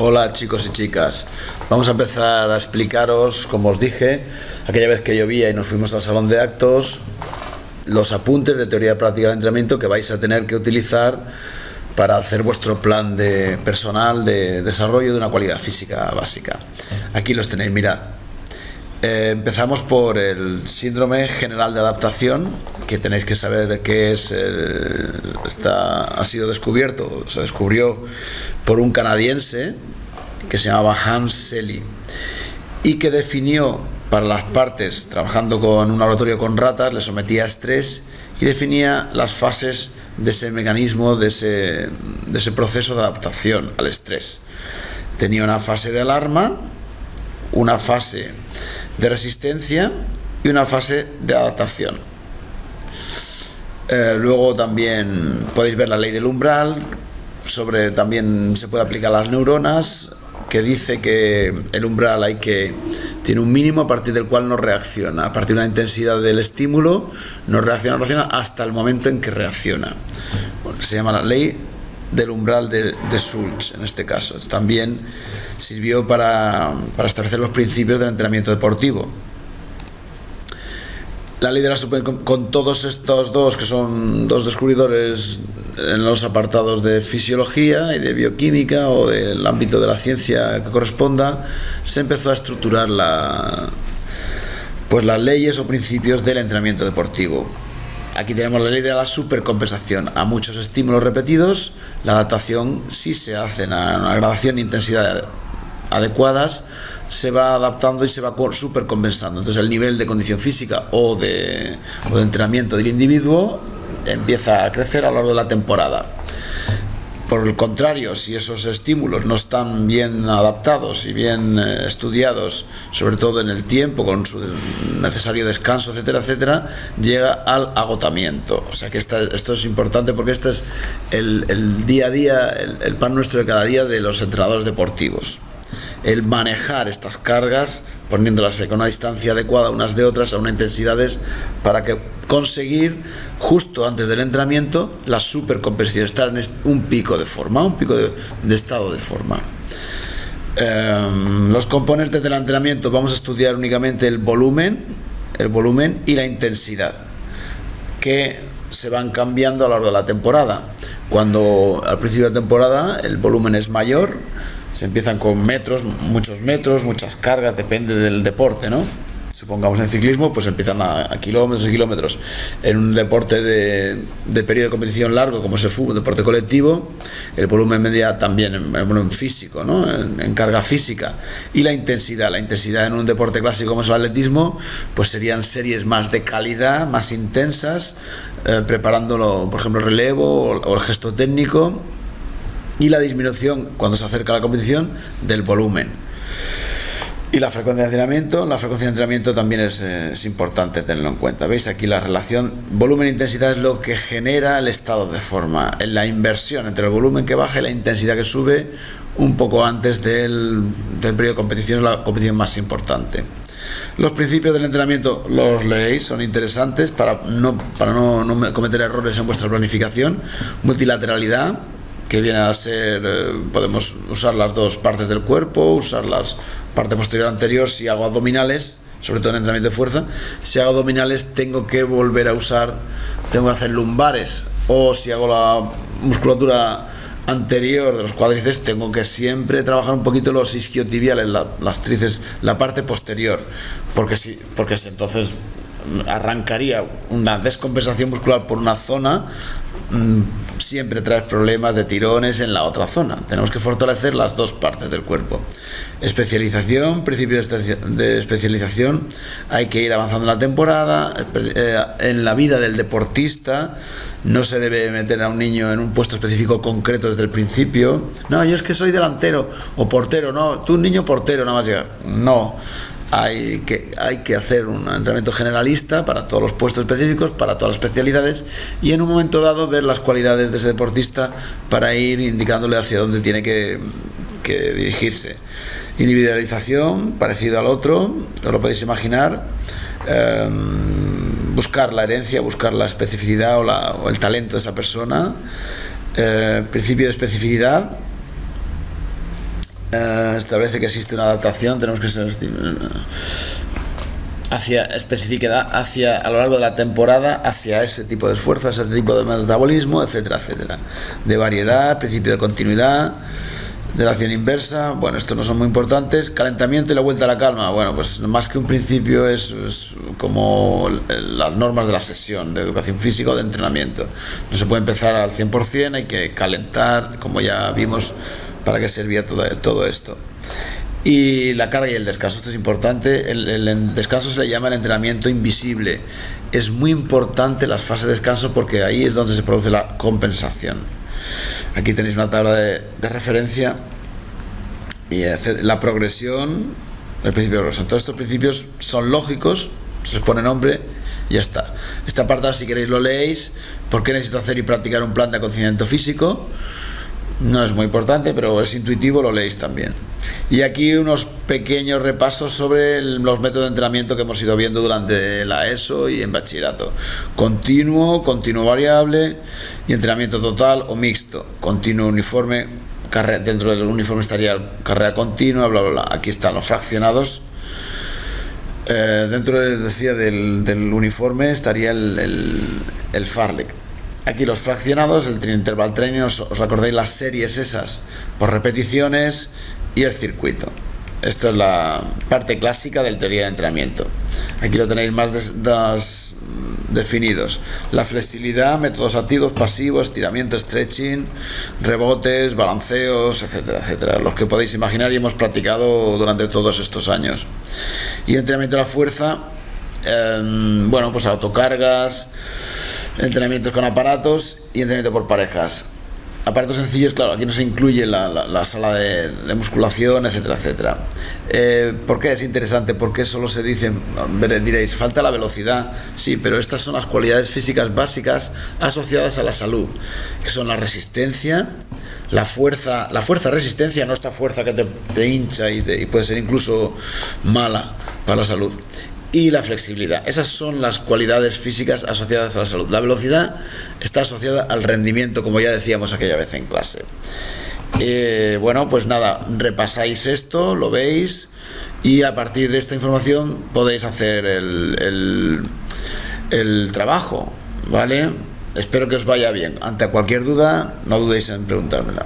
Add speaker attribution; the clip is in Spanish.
Speaker 1: Hola chicos y chicas, vamos a empezar a explicaros, como os dije, aquella vez que llovía y nos fuimos al salón de actos, los apuntes de teoría práctica del entrenamiento que vais a tener que utilizar para hacer vuestro plan de personal de desarrollo de una cualidad física básica. Aquí los tenéis, mirad. Empezamos por el síndrome general de adaptación, que tenéis que saber qué es. Ha sido descubierto, se descubrió por un canadiense que se llamaba Hans Selye y que definió para las partes, trabajando con un laboratorio con ratas, le sometía a estrés y definía las fases de ese mecanismo, de ese proceso de adaptación al estrés. Tenía una fase de alarma, una fase de resistencia y una fase de adaptación. Luego también podéis ver la ley del umbral, también se puede aplicar a las neuronas, que dice que el umbral tiene un mínimo a partir del cual no reacciona. A partir de una intensidad del estímulo no reacciona hasta el momento en que reacciona. Bueno, se llama la ley del umbral de Schultz en este caso. También sirvió para establecer los principios del entrenamiento deportivo. La ley de la con todos estos dos, que son dos descubridores en los apartados de fisiología y de bioquímica o del ámbito de la ciencia que corresponda, se empezó a estructurar las leyes o principios del entrenamiento deportivo. Aquí tenemos la ley de la supercompensación. A muchos estímulos repetidos, la adaptación, si se hace en una gradación e intensidad adecuadas, se va adaptando y se va supercompensando. Entonces el nivel de condición física o de entrenamiento del individuo empieza a crecer a lo largo de la temporada. Por el contrario, si esos estímulos no están bien adaptados y bien estudiados, sobre todo en el tiempo, con su necesario descanso, etcétera, etcétera, llega al agotamiento. O sea que esto es importante, porque este es el día a día, el pan nuestro de cada día de los entrenadores deportivos. El manejar estas cargas, poniéndolas con una distancia adecuada unas de otras, a unas intensidades, para conseguir justo antes del entrenamiento la supercompensación, estar en un pico de forma, un pico de estado de forma. Los componentes del entrenamiento, vamos a estudiar únicamente el volumen y la intensidad, que se van cambiando a lo largo de la temporada. Cuando al principio de la temporada el volumen es mayor, se empiezan con muchos metros, muchas cargas, depende del deporte, ¿no? Supongamos en ciclismo, pues empiezan a kilómetros y kilómetros. En un deporte de periodo de competición largo, como es el fútbol, deporte colectivo, el volumen media también, el volumen físico, ¿no? En carga física. Y la intensidad en un deporte clásico como es el atletismo, pues serían series más de calidad, más intensas, preparándolo, por ejemplo, el relevo o el gesto técnico, y la disminución cuando se acerca a la competición del volumen. Y la frecuencia de entrenamiento. La frecuencia de entrenamiento también es importante tenerlo en cuenta. ¿Veis? Aquí la relación volumen-intensidad es lo que genera el estado de forma. En la inversión entre el volumen que baja y la intensidad que sube un poco antes del periodo de competición, es la competición más importante. Los principios del entrenamiento los leéis, son interesantes para no cometer errores en vuestra planificación. Multilateralidad, que viene a ser, podemos usar las dos partes del cuerpo, usar la parte posterior anterior. Si hago abdominales, sobre todo en entrenamiento de fuerza, si hago abdominales tengo que volver a tengo que hacer lumbares, o si hago la musculatura anterior de los cuádriceps, tengo que siempre trabajar un poquito los isquiotibiales, las tríceps, la parte posterior, porque si entonces arrancaría una descompensación muscular por una zona, siempre traes problemas de tirones en la otra zona. Tenemos que fortalecer las dos partes del cuerpo. Especialización, principios de especialización, hay que ir avanzando en la temporada. En la vida del deportista no se debe meter a un niño en un puesto específico concreto desde el principio. No, yo es que soy delantero o portero. No, tú niño portero nada más llegar. No. Hay que hacer un entrenamiento generalista para todos los puestos específicos, para todas las especialidades, y en un momento dado ver las cualidades de ese deportista para ir indicándole hacia dónde tiene que dirigirse. Individualización, parecido al otro, os lo podéis imaginar. Buscar la herencia, buscar la especificidad o el talento de esa persona. Principio de especificidad. establece que existe una adaptación, tenemos que ser hacia especificidad hacia a lo largo de la temporada hacia ese tipo de esfuerzo, ese tipo de metabolismo, etcétera, etcétera, de variedad, principio de continuidad, de la acción inversa. Bueno, estos no son muy importantes. Calentamiento y la vuelta a la calma, bueno, pues más que un principio es como las normas de la sesión de educación física o de entrenamiento. No se puede empezar al 100%, hay que calentar, como ya vimos para qué servía todo esto. Y la carga y el descanso, esto es importante. El descanso se le llama el entrenamiento invisible. Es muy importante las fases de descanso porque ahí es donde se produce la compensación. Aquí tenéis una tabla de referencia y la progresión, el principio de progresión. Todos estos principios son lógicos, se les pone nombre y ya está. Este apartado, si queréis, lo leéis. ¿Por qué necesito hacer y practicar un plan de acondicionamiento físico? No es muy importante, pero es intuitivo, lo leéis también. Y aquí unos pequeños repasos sobre los métodos de entrenamiento que hemos ido viendo durante la ESO y en bachillerato. Continuo, continuo variable y entrenamiento total o mixto. Continuo uniforme, dentro del uniforme estaría carrera continua, bla, bla, bla. Aquí están los fraccionados. Dentro, decía, del uniforme estaría el Farlek. Aquí los fraccionados, el interval training, os acordáis las series esas por repeticiones y el circuito. Esto es la parte clásica del teoría de entrenamiento. Aquí lo tenéis más definidos. La flexibilidad, métodos activos, pasivos, estiramiento, stretching, rebotes, balanceos, etcétera, etcétera. Los que podéis imaginar y hemos practicado durante todos estos años. Y entrenamiento de la fuerza, bueno, pues autocargas, entrenamientos con aparatos y entrenamiento por parejas. Aparatos sencillos, claro, aquí no se incluye la sala de musculación, etcétera, etcétera. ¿Por qué es interesante? ¿Por qué solo se dice, diréis, falta la velocidad? Sí, pero estas son las cualidades físicas básicas asociadas a la salud, que son la resistencia, la fuerza resistencia, no esta fuerza que te hincha y puede ser incluso mala para la salud. Y la flexibilidad. Esas son las cualidades físicas asociadas a la salud. La velocidad está asociada al rendimiento, como ya decíamos aquella vez en clase. Bueno, pues nada, repasáis esto, lo veis y a partir de esta información podéis hacer el trabajo, ¿vale? Espero que os vaya bien. Ante cualquier duda, no dudéis en preguntármela.